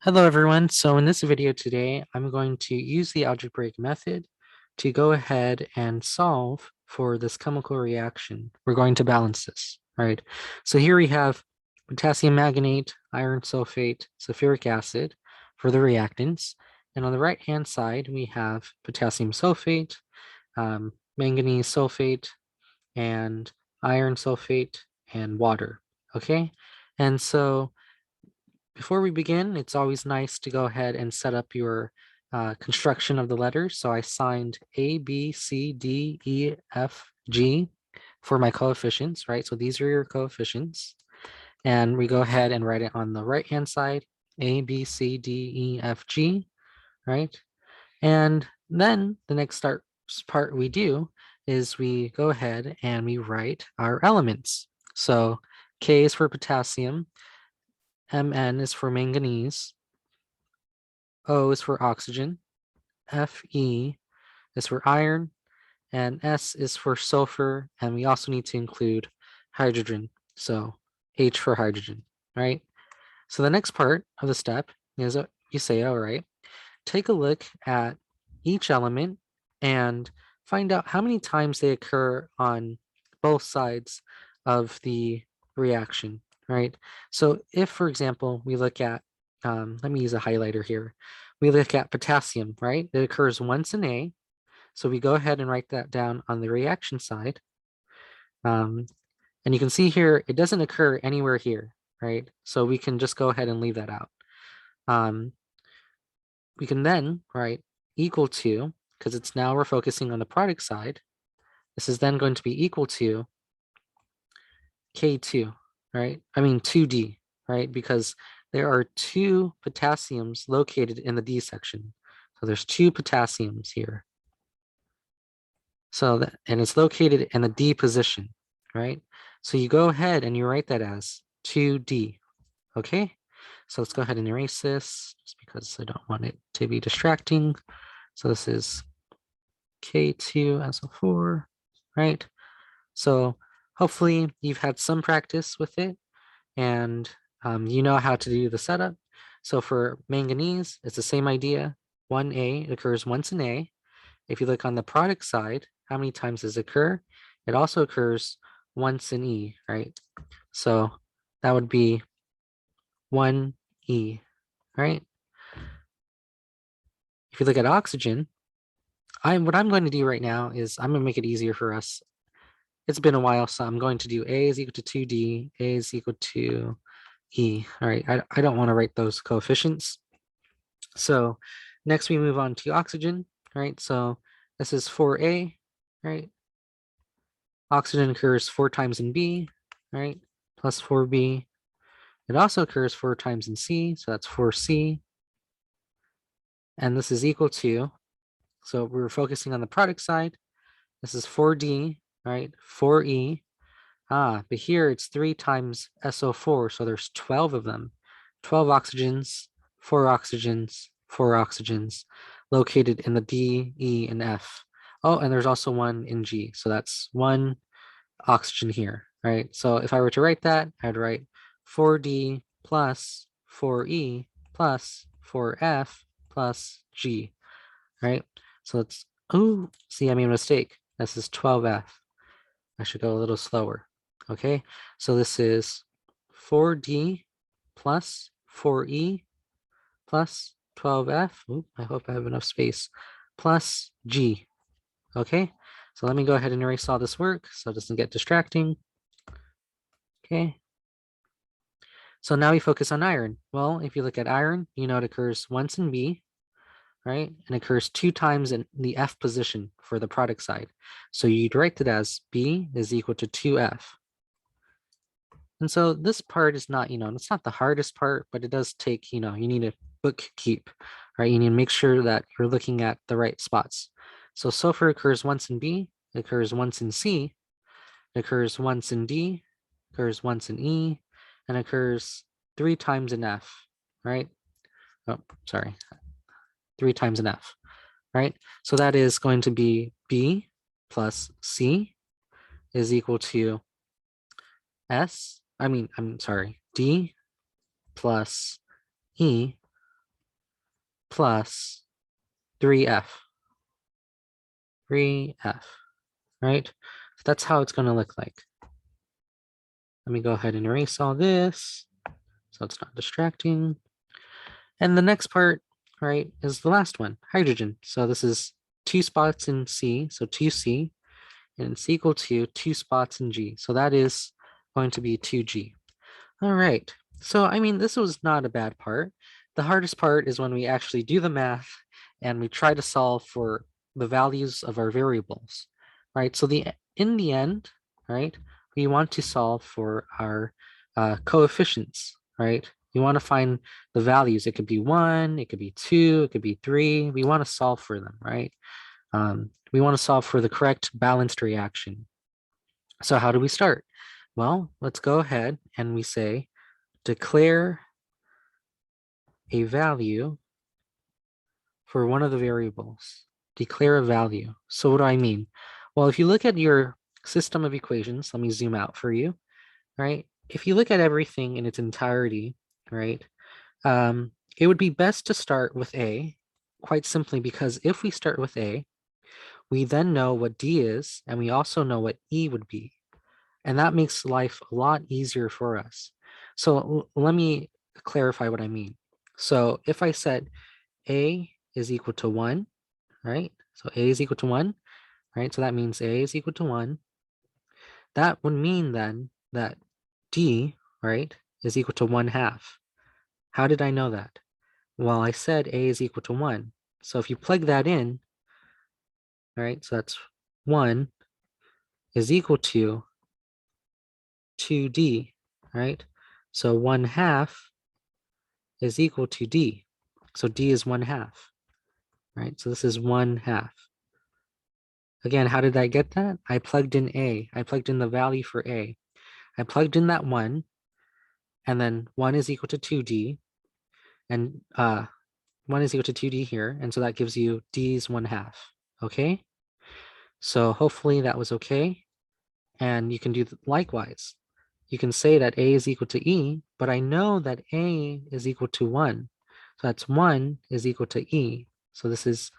Hello everyone. So in this video today, I'm going to use the algebraic method to go ahead and solve for this chemical reaction. We're going to balance this, right? So here we have potassium manganate, iron sulfate, sulfuric acid for the reactants. And on the right-hand side, we have potassium sulfate, manganese sulfate, and iron sulfate, and water, okay? And so before we begin, it's always nice to go ahead and set up your construction of the letters. So I signed A, B, C, D, E, F, G for my coefficients, right? So these are your coefficients. And we go ahead and write it on the right-hand side, A, B, C, D, E, F, G, right? And then the next part we do is we go ahead and we write our elements. So K is for potassium, Mn is for manganese, O is for oxygen, Fe is for iron, and S is for sulfur, and we also need to include hydrogen, so H for hydrogen, right? So the next part of the step is you say, all right, take a look at each element and find out how many times they occur on both sides of the reaction, right? So if, for example, we look at, let me use a highlighter here. We look at potassium, right? It occurs once in A. So we go ahead and write that down on the reaction side. And you can see here, it doesn't occur anywhere here, right? So we can just go ahead and leave that out. We can then write equal to, because it's now we're focusing on the product side. This is then going to be equal to K2, right? I mean 2D, right? Because there are two potassiums located in the D section. So there's two potassiums here. So that, and it's located in the D position, right? So you go ahead and you write that as 2D, okay? So let's go ahead and erase this just because I don't want it to be distracting. So this is K2SO4, right? So hopefully you've had some practice with it and you know how to do the setup. So for manganese, it's the same idea. 1A occurs once in A. If you look on the product side, how many times does it occur? It also occurs once in E, right? So that would be 1E, right? If you look at oxygen, what I'm going to do right now is I'm going to make it easier for us. It's been a while, so I'm going to do A is equal to 2D, A is equal to E. All right, I don't want to write those coefficients. So next we move on to oxygen, right? So this is 4A, right? Oxygen occurs 4 times in B, right? Plus 4B. It also occurs 4 times in C, so that's 4C. And this is equal to, so we're focusing on the product side. This is 4D, right? 4E. But here it's 3 times SO4, so there's 12 of them. 12 oxygens, 4 oxygens, 4 oxygens located in the D, E, and F. Oh, and there's also one in G, so that's 1 oxygen here, right? So if I were to write that, I'd write 4D plus 4E plus 4F plus G, right? So let's, oh, see, I made a mistake. This is 12F. I should go a little slower. Okay, so this is 4D plus 4E plus 12F. Ooh, I hope I have enough space. Plus G. Okay, so let me go ahead and erase all this work so it doesn't get distracting. Okay, so now we focus on iron. Well, if you look at iron, you know it occurs once in B, right? And occurs 2 times in the F position for the product side. So you'd write it as B is equal to 2F. And so this part is not, it's not the hardest part, but it does take, you need a bookkeep, right? You need to make sure that you're looking at the right spots. So sulfur occurs once in B, it occurs once in C, it occurs once in D, occurs once in E, and occurs 3 times in F, right? Oh, sorry, 3 times in F, right? So that is going to be B plus C is equal to I'm sorry, D plus E plus 3F. 3F, right? So that's how it's going to look like. Let me go ahead and erase all this so it's not distracting. And the next part, right, is the last one, hydrogen. So this is 2 spots in C, so 2C, and it's equal to 2 spots in G. So that is going to be 2G. All right. So, I mean, this was not a bad part. The hardest part is when we actually do the math and we try to solve for the values of our variables, right? So in the end, right, we want to solve for our coefficients, right? We want to find the values. It could be 1, it could be 2, it could be 3. We want to solve for them, right? We want to solve for the correct balanced reaction. So how do we start? Well, let's go ahead and we say, declare a value for one of the variables. Declare a value. So what do I mean? Well, if you look at your system of equations, let me zoom out for you, right? If you look at everything in its entirety, right, it would be best to start with A, quite simply because if we start with A, we then know what D is, and we also know what E would be. And that makes life a lot easier for us. So let me clarify what I mean. So if I said A is equal to 1, right? So A is equal to 1, right? So that means A is equal to 1. That would mean then that D, right, is equal to 1/2. How did I know that? Well, I said A is equal to 1. So if you plug that in, right, so that's 1 is equal to 2D, right? So 1/2 is equal to D. So D is 1/2, right? So this is 1/2. Again, how did I get that? I plugged in A. I plugged in the value for A. I plugged in that 1, and then 1 is equal to 2D, and 1 is equal to 2D here, and so that gives you D's 1/2, okay? So hopefully that was okay, and you can do likewise. You can say that A is equal to E, but I know that A is equal to 1. So that's 1 is equal to E. So this is,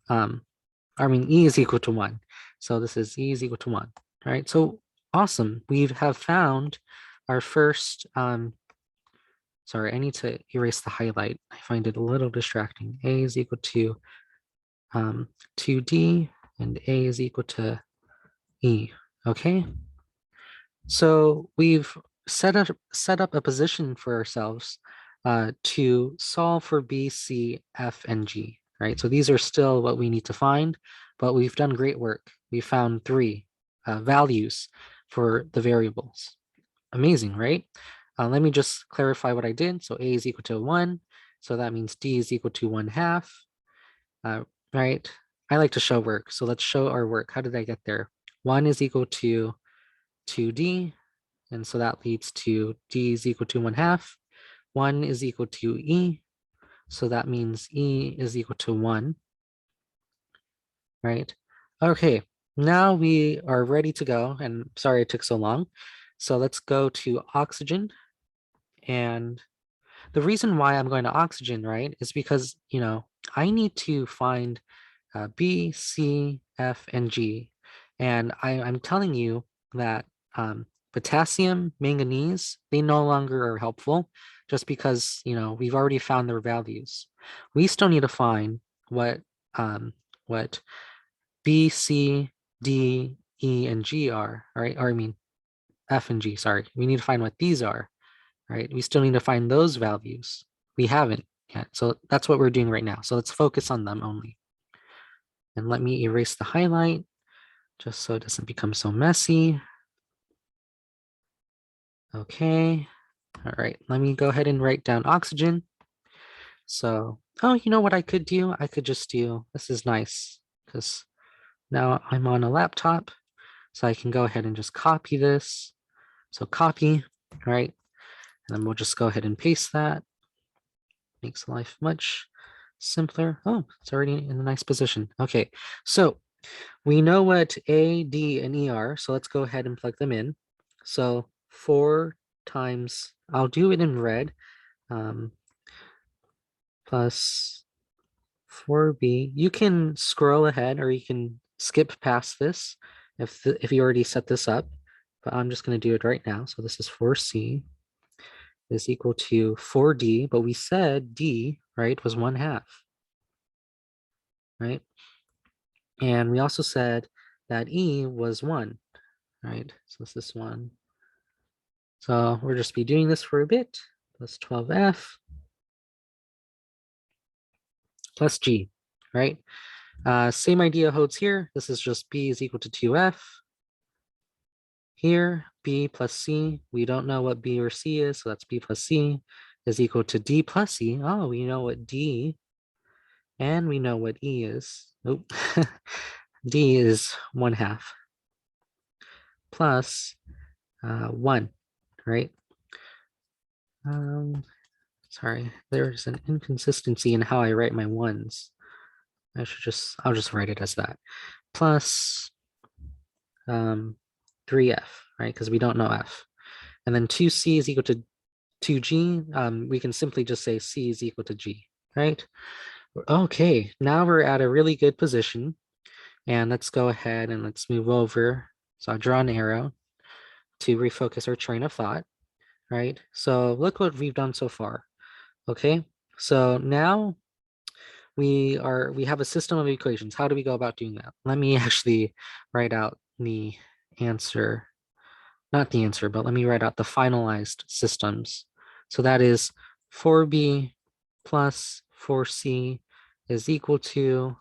E is equal to 1. So this is E is equal to 1. All right, so awesome. We have found our first, sorry, I need to erase the highlight. I find it a little distracting. A is equal to 2D, and A is equal to E, okay? So we've set up a position for ourselves to solve for B, C, F, and G, right? So these are still what we need to find, but we've done great work. We found 3 values for the variables. Amazing, right? Let me just clarify what I did. So A is equal to 1. So that means D is equal to 1/2, right? I like to show work. So let's show our work. How did I get there? 1 is equal to 2D. And so that leads to D is equal to 1/2. 1 is equal to E. So that means E is equal to 1, right? Okay, now we are ready to go. And sorry it took so long. So let's go to oxygen. And the reason why I'm going to oxygen, right, is because, I need to find B, C, F, and G. And I'm telling you that potassium, manganese, they no longer are helpful just because, we've already found their values. We still need to find um, what B, C, D, E, and G are, right? Or I mean, F and G, sorry. We need to find what these are, right? We still need to find those values. We haven't yet. So that's what we're doing right now. So let's focus on them only. And let me erase the highlight just so it doesn't become so messy. Okay. All right. Let me go ahead and write down oxygen. So, oh, you know what I could do? I could just do, this is nice because now I'm on a laptop. So I can go ahead and just copy this. So copy, right? And then we'll just go ahead and paste that. Makes life much simpler. Oh, it's already in a nice position. Okay, so we know what A, D, and E are, so let's go ahead and plug them in. So 4 times, I'll do it in red, plus 4b. You can scroll ahead or you can skip past this if you already set this up, but I'm just going to do it right now. So this is 4c is equal to 4d, but we said d, right, was 1/2, right? And we also said that e was 1, right? So this is 1. So we'll just be doing this for a bit, plus 12f plus g, right? Same idea holds here. This is just b is equal to 2f. Here, b plus c, we don't know what b or c is, so that's b plus c is equal to d plus c. Oh, we know what d and we know what e is. Nope. D is 1/2 plus 1, right? Sorry, there's an inconsistency in how I write my ones. I'll just write it as that. Plus 3f, right? Because we don't know f. And then 2c is equal to 2g. We can simply just say c is equal to g, right? Okay, now we're at a really good position. And let's go ahead and let's move over. So I'll draw an arrow to refocus our train of thought, right? So look what we've done so far. Okay, so now we have a system of equations. How do we go about doing that? Let me actually write out the answer, not the answer, but let me write out the finalized systems. So that is 4b plus 4c is equal to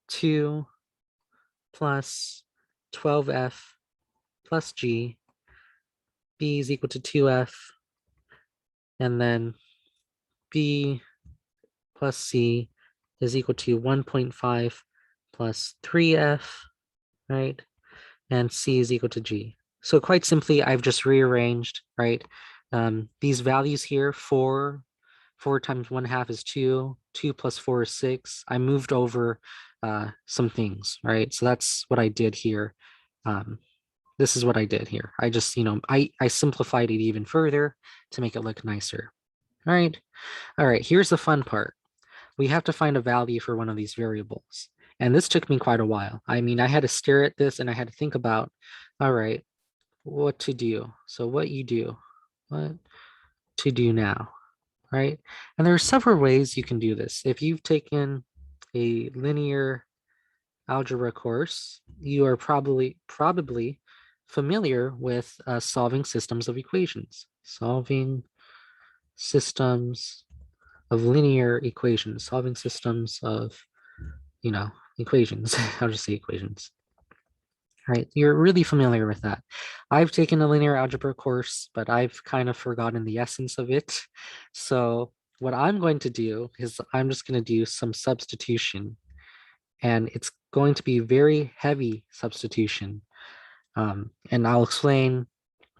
2 plus 12f plus g, b is equal to 2f, and then b plus c is equal to 1.5 plus 3f, right? And c is equal to g. So quite simply, I've just rearranged, right? These values here, 4 times 1/2 is 2, 2 plus 4 is 6. I moved over some things, right? So that's what I did here. This is what I did here. I just, I simplified it even further to make it look nicer, right? All right, here's the fun part. We have to find a value for one of these variables. And this took me quite a while. I mean, I had to stare at this and I had to think about, all right, what to do. So what to do now, right? And there are several ways you can do this. If you've taken a linear algebra course, you are probably familiar with solving systems of equations, solving systems of linear equations, solving systems of, equations. I'll just say equations. Right, you're really familiar with that. I've taken a linear algebra course, but I've kind of forgotten the essence of it. So what I'm going to do is I'm just going to do some substitution, and it's going to be very heavy substitution. And I'll explain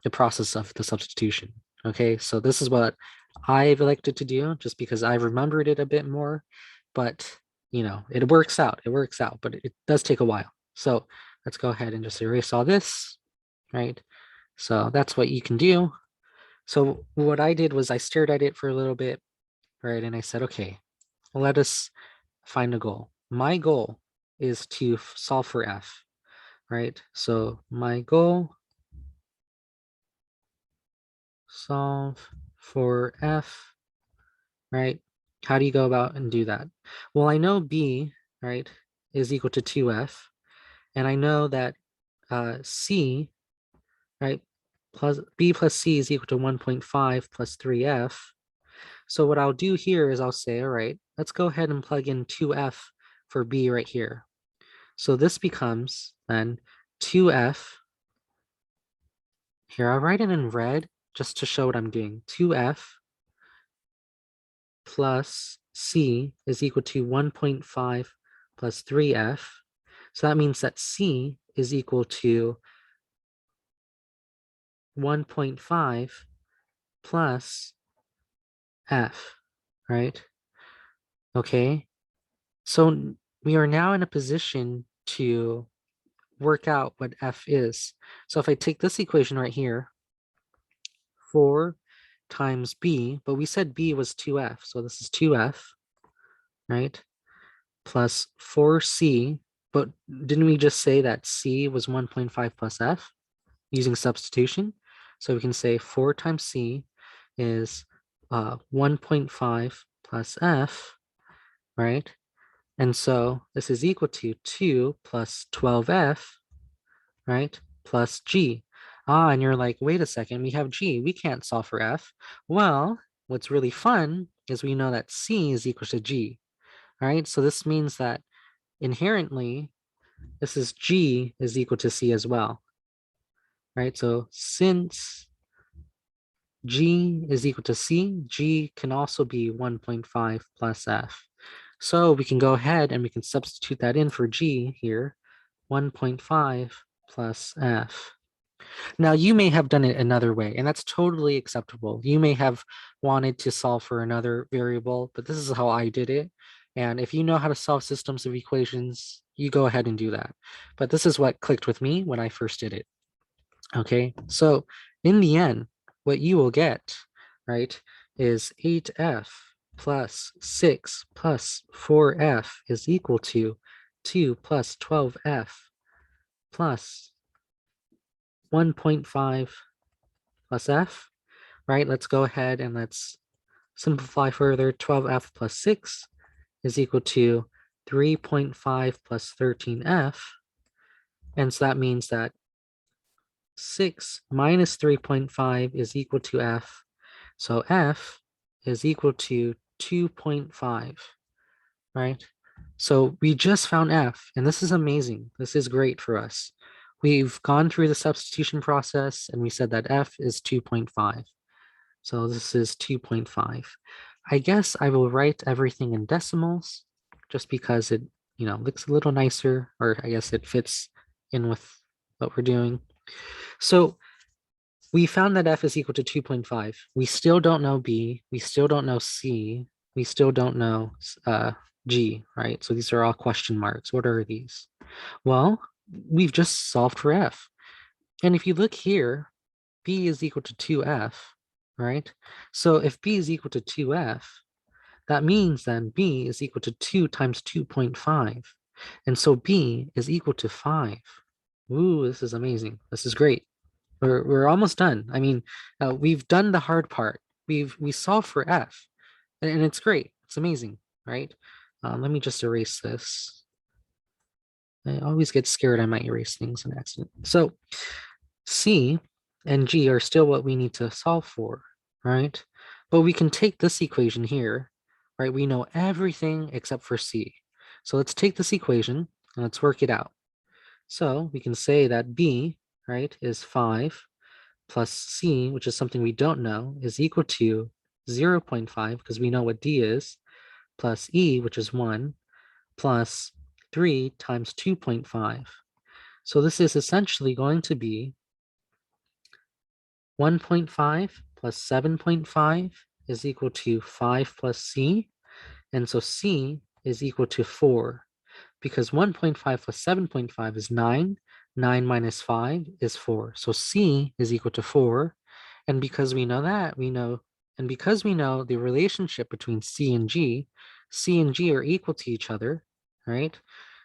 the process of the substitution. Okay, so this is what I've elected to do just because I remembered it a bit more, but it works out. It works out, but it does take a while. So let's go ahead and just erase all this, right? So that's what you can do. So what I did was I stared at it for a little bit, right? And I said, okay, let us find a goal. My goal is to solve for f, right? So my goal, solve for f, right? How do you go about and do that? Well, I know b, right, is equal to 2f, and I know that c, right, plus b plus c is equal to 1.5 plus 3f. So what I'll do here is I'll say, all right, let's go ahead and plug in 2f for b right here. So this becomes then 2f. Here, I'll write it in red just to show what I'm doing. 2f plus c is equal to 1.5 plus 3f. So that means that c is equal to 1.5 plus f, right? Okay, so we are now in a position to work out what f is. So if I take this equation right here, 4 times b, but we said b was 2f, so this is 2f, right? plus 4c, but didn't we just say that c was 1.5 plus f using substitution? So we can say 4 times c is 1.5 plus f, right? And so this is equal to 2 plus 12f, right? Plus g. Ah, and you're like, wait a second, we have g. We can't solve for f. Well, what's really fun is we know that c is equal to g, right? So this means that inherently, this is g is equal to c as well, right? So since g is equal to c, g can also be 1.5 plus f. So we can go ahead and we can substitute that in for g here, 1.5 plus f. Now, you may have done it another way, and that's totally acceptable. You may have wanted to solve for another variable, but this is how I did it. And if you know how to solve systems of equations, you go ahead and do that. But this is what clicked with me when I first did it. Okay, so in the end, what you will get, right, is 8f plus 6 plus 4f is equal to 2 plus 12f plus 1.5 plus f, right? Let's go ahead and let's simplify further. 12f plus 6 is equal to 3.5 plus 13f. And so that means that 6 minus 3.5 is equal to f. So f is equal to 2.5, right? So we just found f, and this is amazing. This is great for us. We've gone through the substitution process, and we said that f is 2.5. So this is 2.5. I guess I will write everything in decimals just because it, looks a little nicer, or I guess it fits in with what we're doing. So we found that f is equal to 2.5. We still don't know b, we still don't know c, we still don't know g, right? So these are all question marks. What are these? Well, we've just solved for f. And if you look here, b is equal to 2f, right? So if b is equal to 2f, that means then b is equal to 2 times 2.5. And so b is equal to 5. Ooh, this is amazing. This is great. We're almost done. I mean, we've done the hard part. We solved for f, and it's great. It's amazing, right? Let me just erase this. I always get scared I might erase things in accident. So c and g are still what we need to solve for, right? But we can take this equation here, right? We know everything except for c. So let's take this equation and let's work it out. So we can say that b, right, is 5 plus c, which is something we don't know, is equal to 0.5 because we know what d is, plus e, which is 1, plus 3 times 2.5. So this is essentially going to be 1.5 plus 7.5 is equal to 5 plus c. And so c is equal to 4 because 1.5 plus 7.5 is 9. 9 minus 5 is 4. So c is equal to 4. And because we know that, because we know the relationship between c and g are equal to each other, right?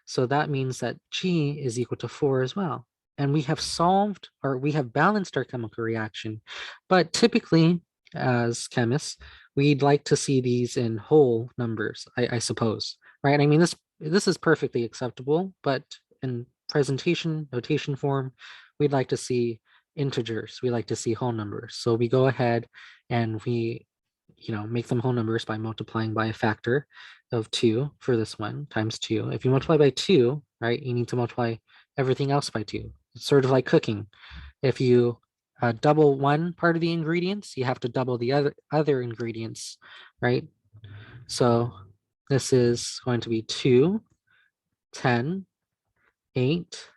So that means that g is equal to 4 as well. And we have solved, or we have balanced our chemical reaction. But typically, as chemists, we'd like to see these in whole numbers, I suppose, right? I mean, this is perfectly acceptable, but in presentation notation form, we'd like to see integers. We like to see whole numbers. So we go ahead and we, make them whole numbers by multiplying by a factor of 2 for this one, times 2. If you multiply by 2, right, you need to multiply everything else by 2. It's sort of like cooking. If you double one part of the ingredients, you have to double the other ingredients, right? So this is going to be 2, 10, 8,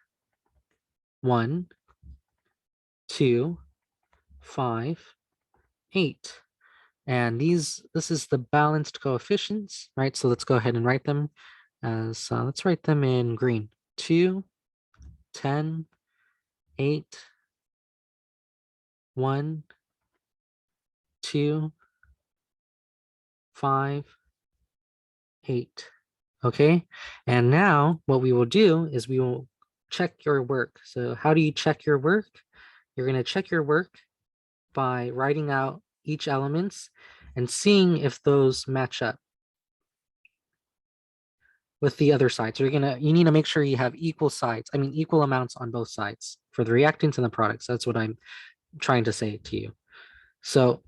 1, 2, 5, 8. And this is the balanced coefficients, right? So let's go ahead and write them as, let's write them in green. 2, 10, 8, 1, 2, 5, 8. Okay, and now what we will do is we will check your work. So how do you check your work? You're going to check your work by writing out each elements and seeing if those match up with the other side. So you need to make sure you have equal sides, I mean equal amounts on both sides for the reactants and the products. That's what I'm trying to say to you. So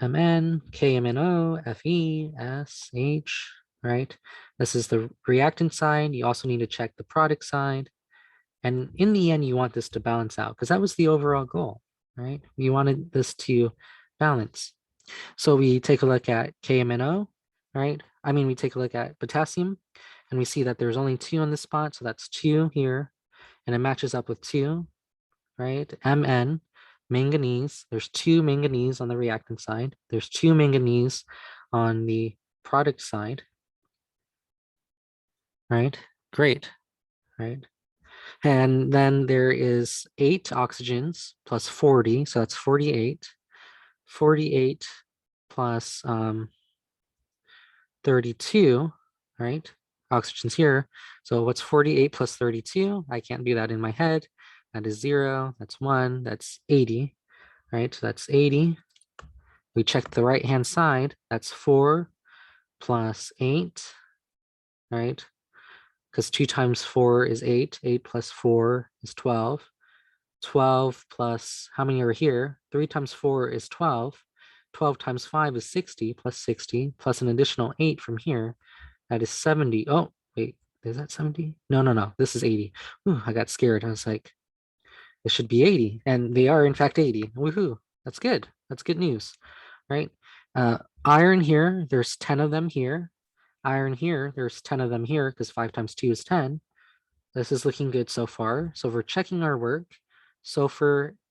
Mn, KMnO, Fe, S, H, right? This is the reactant side. You also need to check the product side. And in the end, you want this to balance out because that was the overall goal, right? We wanted this to balance. So we take a look at KMnO, right? I mean, we take a look at potassium and we see that there's only 2 on this spot. So that's 2 here. And it matches up with 2, right? Mn, manganese. There's 2 manganese on the reactant side. There's 2 manganese on the product side, right? Great, right? And then there is 8 oxygens plus 40, so that's 48. 48 plus 32, right? Oxygens here. So what's 48 plus 32? I can't do that in my head. That is 0, that's 1, that's 80, right? So that's 80. We check the right-hand side. That's 4 plus 8, right? Because 2 times 4 is 8. 8 plus 4 is 12. 12 plus, how many are here? 3 times 4 is 12. 12 times 5 is 60 plus 60 plus an additional 8 from here. That is 70. Oh, wait, is that 70? No, no, no. This is 80. Ooh, I got scared. I was like, it should be 80. And they are, in fact, 80. Woohoo. That's good. That's good news, right? Iron here, there's 10 of them here. Iron here, there's 10 of them here because 5 times 2 is 10. This is looking good so far. So we're checking our work. So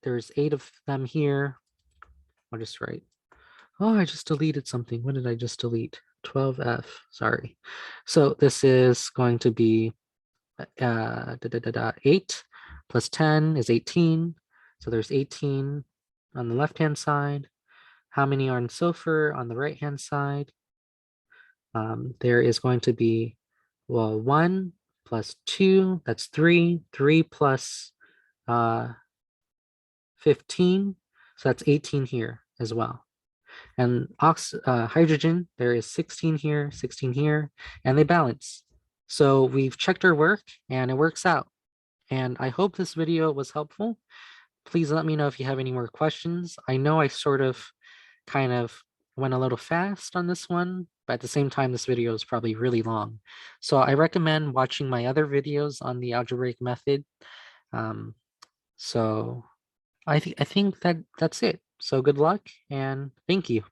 there's 8 of them here. I'll just write. Oh, I just deleted something. What did I just delete? 12F, sorry. So this is going to be 8 plus 10 is 18. So there's 18 on the left-hand side. How many are in sulfur on the right-hand side? There is going to be, well, 1 plus 2, that's 3. 3 plus 15, so that's 18 here as well. And hydrogen, there is 16 here, 16 here, and they balance. So we've checked our work and it works out. And I hope this video was helpful. Please let me know if you have any more questions. I know I sort of kind of went a little fast on this one, but at the same time, this video is probably really long. So I recommend watching my other videos on the algebraic method. Um, so I think that's it. So good luck and thank you.